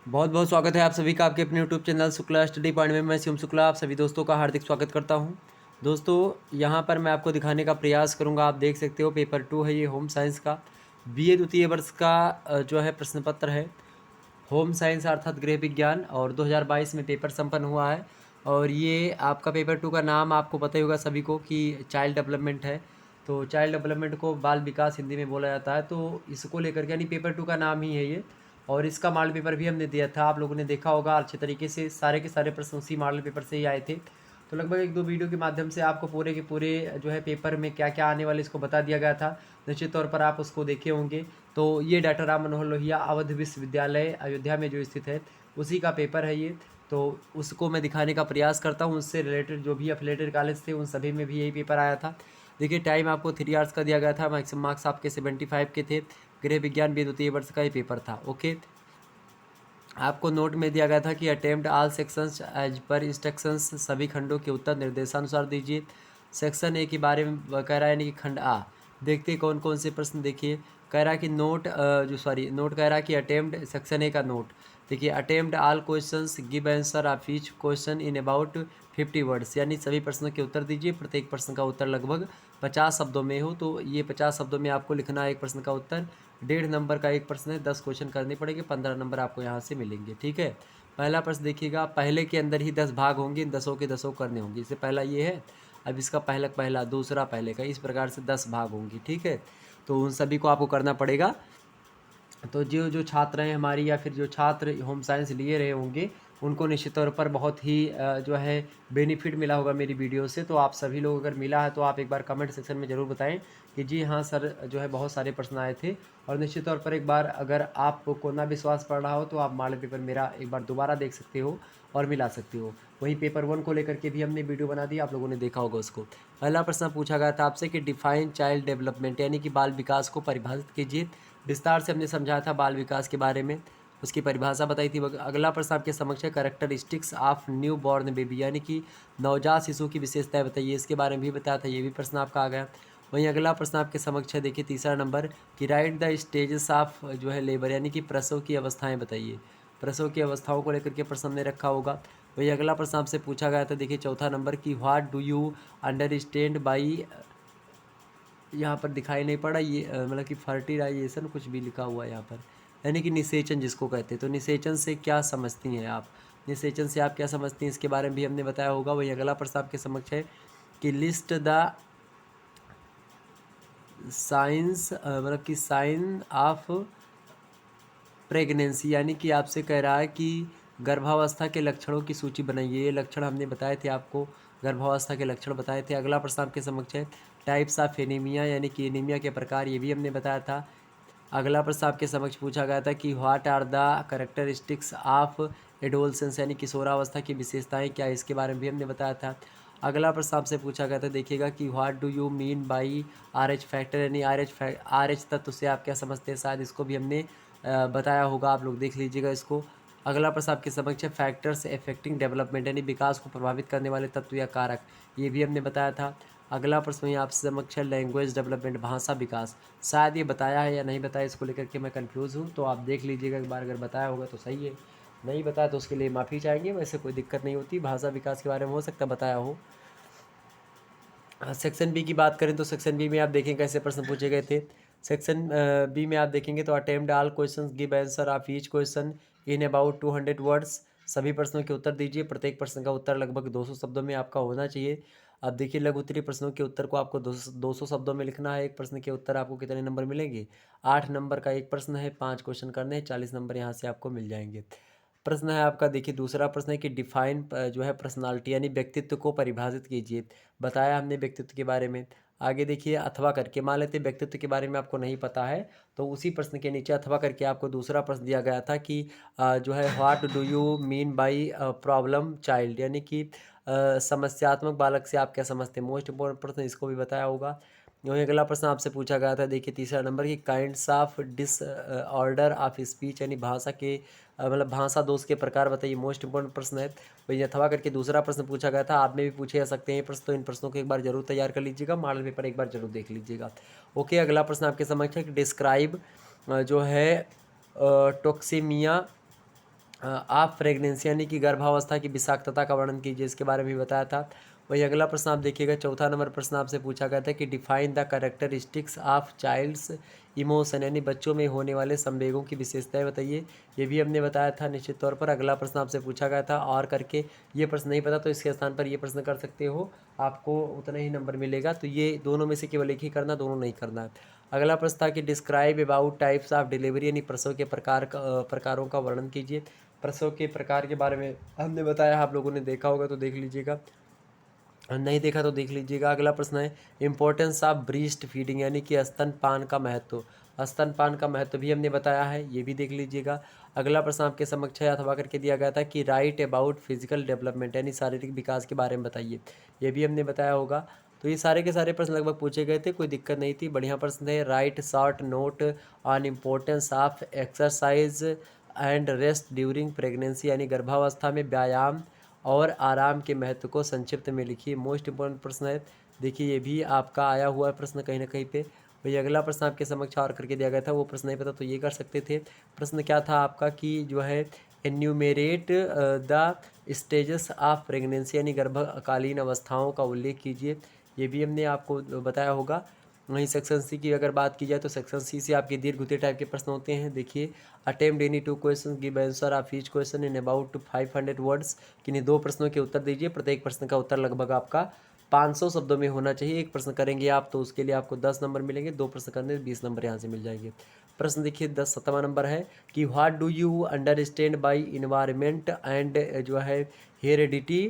बहुत बहुत स्वागत है आप सभी का आपके अपने YouTube channel Shukla study point में। मैं शिवम शुक्ला आप सभी दोस्तों का हार्दिक स्वागत करता हूं। दोस्तों, यहां पर मैं आपको दिखाने का प्रयास करूंगा। आप देख सकते हो पेपर 2 है, ये होम साइंस का बीए द्वितीय वर्ष का जो है प्रश्न पत्र है। होम साइंस अर्थात गृह विज्ञान, और 2022 में पेपर संपन्न हुआ है। और ये आपका पेपर 2 का नाम आपको पता ही होगा सभी को कि चाइल्ड डेवलपमेंट है। तो चाइल्ड डेवलपमेंट को बाल विकास हिंदी में बोला जाता है। तो इसको लेकर के यानी पेपर 2 का नाम ही है ये। और इसका मॉडल पेपर भी हमने दिया था, आप लोगों ने देखा होगा अच्छे तरीके से। सारे के सारे प्रश्न उसी मॉडल पेपर से ही आए थे। तो लगभग एक दो वीडियो के माध्यम से आपको पूरे के पूरे जो है पेपर में क्या क्या आने वाले इसको बता दिया गया था। निश्चित तौर पर आप उसको देखे होंगे। तो ये डॉक्टर राम मनोहर लोहिया अवध विश्वविद्यालय अयोध्या में जो स्थित है उसी का पेपर है ये। तो उसको मैं दिखाने का प्रयास करता हूँ। उससे रिलेटेड जो भी अफिलेटेड कॉलेज थे उन सभी में भी यही पेपर आया था। देखिए, टाइम आपको 3 आवर्स का दिया गया था। मैक्सिमम मार्क्स आपके 75 के थे। गृह विज्ञान बी द्वितीय वर्ष का ये पेपर था। ओके, आपको नोट में दिया गया था कि attempt all sections as per instructions, सभी खंडों के उत्तर निर्देशानुसार दीजिए। सेक्शन ए के बारे में कह रहा है, यानी कि खंड आ। देखते हैं कौन कौन से प्रश्न। देखिए, कह रहा है कि नोट कह रहा है कि अटेम्प्ट सेक्शन ए का नोट। देखिए, attempt all questions, give answer of each question in about 50 words, यानी सभी प्रश्नों के उत्तर दीजिए। प्रत्येक प्रश्न का उत्तर लगभग 50 शब्दों में हो। तो ये 50 शब्दों में आपको लिखना है एक प्रश्न का उत्तर। 1.5 नंबर का एक प्रश्न है, 10 क्वेश्चन करने पड़ेंगे, 15 नंबर आपको यहाँ से मिलेंगे। ठीक है, पहला प्रश्न देखिएगा। पहले के अंदर ही 10 भाग होंगे, इन 10 के 10 करने होंगे। इससे पहला ये है, अब इसका पहला दूसरा पहले का, इस प्रकार से 10 भाग होंगी। ठीक है, तो उन सभी को आपको करना पड़ेगा। तो जो जो छात्र हैं हमारी, या फिर जो छात्र होम साइंस लिए रहे होंगे, उनको निश्चित तौर पर बहुत ही जो है बेनिफिट मिला होगा मेरी वीडियो से। तो आप सभी लोग अगर मिला है तो आप एक बार कमेंट सेक्शन में ज़रूर बताएं कि जी हाँ सर, जो है बहुत सारे प्रश्न आए थे। और निश्चित तौर पर एक बार अगर आपको ना विश्वास पड़ रहा हो तो आप मॉडल पेपर मेरा एक बार दोबारा देख सकते हो और मिला सकते हो। वहीं पेपर 1 को लेकर के भी हमने वीडियो बना दी, आप लोगों ने देखा होगा उसको। पहला प्रश्न पूछा गया था आपसे कि डिफाइन चाइल्ड डेवलपमेंट, यानी कि बाल विकास को परिभाषित कीजिए। विस्तार से हमने समझाया था बाल विकास के बारे में, उसकी परिभाषा बताई थी। अगला प्रश्न आपके समक्ष है characteristics of new born baby, यानी कि नवजात शिशु की विशेषताएं बताइए। इसके बारे में भी बताया था, ये भी प्रश्न आपका आ गया। वहीं अगला प्रश्न आपके समक्ष है, देखिए तीसरा नंबर, कि राइट द स्टेजेस ऑफ जो है लेबर, यानी कि प्रसव की अवस्थाएं बताइए। प्रसव की अवस्थाओं को लेकर के प्रश्न हमने रखा होगा। वही अगला प्रश्न आपसे पूछा गया था, देखिए चौथा नंबर, कि what do you understand by, यहाँ पर दिखाई नहीं पड़ा ये, मतलब कि फर्टिलाइजेशन कुछ भी लिखा हुआ है यहाँ पर, यानी कि निषेचन जिसको कहते हैं। तो निषेचन से क्या समझती हैं आप, निषेचन से आप क्या समझती हैं, इसके बारे में भी हमने बताया होगा। वही अगला प्रश्न आपके समक्ष है कि लिस्ट द साइंस, मतलब कि साइन ऑफ प्रेगनेंसी, यानी कि आपसे कह रहा है कि गर्भावस्था के लक्षणों की सूची बनाइए। ये लक्षण हमने बताए थे आपको, गर्भावस्था के लक्षण बताए थे। अगला प्रश्न आपके समक्ष है टाइप्स ऑफ एनीमिया, यानी कि एनीमिया के प्रकार, ये भी हमने बताया था। अगला प्रश्न आपके समक्ष पूछा गया था कि what are the characteristics of adolescence, यानी किशोरावस्था की विशेषताएं क्या है, इसके बारे में भी हमने बताया था। अगला प्रश्न आपसे पूछा गया था, देखिएगा, कि what do you mean by R H factor, यानी आर एच तत्व से आप क्या समझते हैं, शायद इसको भी हमने बताया होगा, आप लोग देख लीजिएगा इसको। अगला प्रश्न आपके समक्ष है फैक्टर्स अफेक्टिंग डेवलपमेंट, यानी विकास को प्रभावित करने वाले तत्व या कारक, ये भी हमने बताया था। अगला प्रश्न ये आपसे समक्ष है लैंग्वेज डेवलपमेंट, भाषा विकास, शायद ये बताया है या नहीं बताया, इसको लेकर के मैं कंफ्यूज हूँ। तो आप देख लीजिएगा एक बार, अगर बताया होगा तो सही है, नहीं बताया तो उसके लिए माफ़ी चाहेंगे। वैसे कोई दिक्कत नहीं होती, भाषा विकास के बारे में हो सकता है बताया हो। सेक्शन बी की बात करें तो सेक्शन बी में आप देखें कैसे प्रश्न पूछे गए थे। सेक्शन बी में आप देखेंगे तो attempt all questions, give answer of each question in about 200 words, सभी प्रश्नों के उत्तर दीजिए। प्रत्येक प्रश्न का उत्तर लगभग 200 शब्दों में आपका होना चाहिए। अब देखिए, लघु उत्तरीय प्रश्नों के उत्तर को आपको 200 शब्दों में लिखना है। एक प्रश्न के उत्तर आपको कितने नंबर मिलेंगे, 8 नंबर का एक प्रश्न है, 5 क्वेश्चन करने हैं, 40 नंबर यहाँ से आपको मिल जाएंगे। प्रश्न है आपका, देखिए दूसरा प्रश्न है कि डिफाइन जो है पर्सनालिटी, यानी व्यक्तित्व को परिभाषित कीजिए। बताया हमने व्यक्तित्व के बारे में। आगे देखिए, अथवा करके, मान लेते व्यक्तित्व के बारे में आपको नहीं पता है तो उसी प्रश्न के नीचे अथवा करके आपको दूसरा प्रश्न दिया गया था कि जो है what do you mean by problem child, यानी कि समस्यात्मक बालक से आप क्या समझते हैं। मोस्ट इंपॉर्टेंट प्रश्न, इसको भी बताया होगा। वहीं अगला प्रश्न आपसे पूछा गया था, देखिए तीसरा नंबर, की kinds of disorder of speech, यानी भाषा के मतलब भाषा दोष के प्रकार बताइए। मोस्ट इंपॉर्टेंट प्रश्न है। वही अथवा करके दूसरा प्रश्न पूछा गया था, आप में भी पूछे जा सकते हैं ये प्रश्न, तो इन प्रश्नों को एक बार जरूर तैयार कर लीजिएगा, मॉडल पेपर एक बार जरूर देख लीजिएगा। ओके, अगला प्रश्न आपके समक्ष है कि डिस्क्राइब जो है टोक्सीमिया आप प्रेगनेंसी यानी कि गर्भावस्था की विषाक्तता का वर्णन कीजिए, इसके बारे में भी बताया था। वही अगला प्रश्न आप देखिएगा, चौथा नंबर प्रश्न आपसे पूछा गया था कि define the characteristics of child's emotion, यानी बच्चों में होने वाले संवेगों की विशेषताएं बताइए। ये भी हमने बताया था निश्चित तौर पर। अगला प्रश्न आपसे पूछा गया था और करके, ये प्रश्न नहीं पता तो इसके स्थान पर ये प्रश्न कर सकते हो, आपको उतना ही नंबर मिलेगा। तो ये दोनों में से केवल एक ही करना, दोनों नहीं करना है। अगला प्रश्न था कि describe about types of delivery, यानी प्रसव के प्रकारों का वर्णन कीजिए। प्रसव के प्रकार के बारे में हमने बताया, आप लोगों ने देखा होगा तो देख लीजिएगा, नहीं देखा तो देख लीजिएगा। अगला प्रश्न है इंपॉर्टेंस ऑफ ब्रीस्ट फीडिंग, यानी कि स्तनपान का महत्व। स्तनपान का महत्व भी हमने बताया है, ये भी देख लीजिएगा। अगला प्रश्न आपके समक्ष है अथवा करके दिया गया था कि राइट अबाउट फिजिकल डेवलपमेंट, यानी शारीरिक विकास के बारे में बताइए। ये भी हमने बताया होगा। तो ये सारे के सारे प्रश्न लगभग पूछे गए थे, कोई दिक्कत नहीं थी, बढ़िया प्रश्न थे। Right short note on importance of exercise and rest during pregnancy, यानी गर्भावस्था में व्यायाम और आराम के महत्व को संक्षिप्त में लिखिए। मोस्ट इंपॉर्टेंट प्रश्न है, देखिए ये भी आपका आया हुआ है प्रश्न कहीं ना कहीं पे। वही अगला प्रश्न आपके समक्ष और करके दिया गया था, वो प्रश्न नहीं पता तो ये कर सकते थे। प्रश्न क्या था आपका कि जो है एन्यूमेरेट द स्टेजेस ऑफ प्रेगनेंसी, यानी गर्भकालीन अवस्थाओं का उल्लेख कीजिए। ये भी हमने आपको बताया होगा। वहीं सेक्शन सी की अगर बात की जाए तो सेक्शन सी से आपके दीर्घ उत्तरीय टाइप के प्रश्न होते हैं। देखिए, attempt any 2 question, give answer of each question in about 500 words, किन्हीं 2 प्रश्नों के उत्तर दीजिए। प्रत्येक प्रश्न का उत्तर लगभग आपका 500 शब्दों में होना चाहिए। एक प्रश्न करेंगे आप तो उसके लिए आपको 10 नंबर मिलेंगे, 2 प्रश्न करने 20 नंबर यहाँ से मिल जाएंगे। प्रश्न देखिए 7वां नंबर है कि what do you understand by environment and जो है heredity,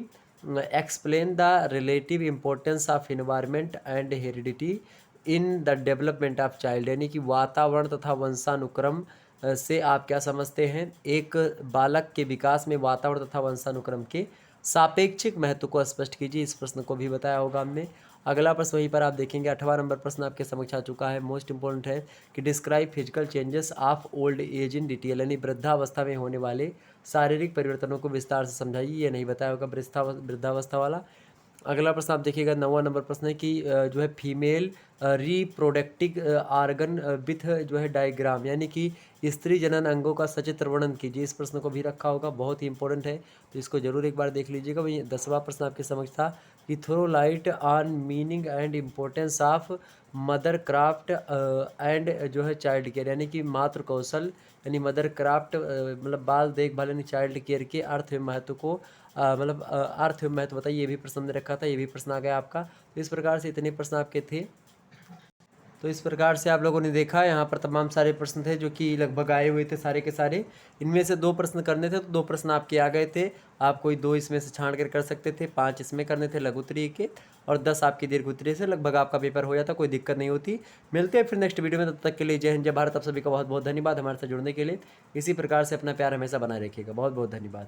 explain the relative importance of environment and heredity in the development of child, यानी कि वातावरण तथा वंशानुक्रम से आप क्या समझते हैं। एक बालक के विकास में वातावरण तथा वंशानुक्रम के सापेक्षिक महत्व को स्पष्ट कीजिए। इस प्रश्न को भी बताया होगा हमने। अगला प्रश्न वहीं पर आप देखेंगे, 8वां नंबर प्रश्न आपके समक्ष आ चुका है। मोस्ट इंपॉर्टेंट है कि describe physical changes of old age in detail, यानी वृद्धावस्था में होने वाले शारीरिक परिवर्तनों को विस्तार से समझाइए। ये नहीं बताया होगा वृद्धावस्था वाला। अगला प्रश्न आप देखिएगा, 9वां नंबर प्रश्न है कि जो है फीमेल रिप्रोडक्टिव आर्गन विथ जो है डायग्राम, यानी कि स्त्री जनन अंगों का सचित्र वर्णन कीजिए। इस प्रश्न को भी रखा होगा, बहुत ही इंपॉर्टेंट है, तो इसको जरूर एक बार देख लीजिएगा। वही 10वां प्रश्न आपके समझ था कि throw light on meaning and importance of mother craft and जो है चाइल्ड केयर, यानी कि मातृ कौशल, यानी मदर क्राफ्ट मतलब बाल देखभाल यानी चाइल्ड केयर के अर्थ एवं महत्व को अर्थ एवं महत्व बताइए। ये भी प्रश्न हमने रखा था, ये भी प्रश्न आ गया आपका। तो इस प्रकार से इतने प्रश्न आपके थे। तो इस प्रकार से आप लोगों ने देखा यहाँ पर तमाम सारे प्रश्न थे जो कि लगभग आए हुए थे सारे के सारे। इनमें से 2 प्रश्न करने थे तो 2 प्रश्न आपके आ गए थे। आप कोई 2 इसमें से छांट कर सकते थे, 5 इसमें करने थे लघु उत्तरीय के, और 10 आपके दीर्घ उत्तरीय से लगभग आपका पेपर हो जाता, कोई दिक्कत नहीं होती। मिलते हैं फिर नेक्स्ट वीडियो में, तब तक के लिए जय हिंद जय भारत। आप सभी का बहुत बहुत धन्यवाद हमारे साथ जुड़ने के लिए। इसी प्रकार से अपना प्यार हमेशा बनाए रखिएगा। बहुत बहुत धन्यवाद।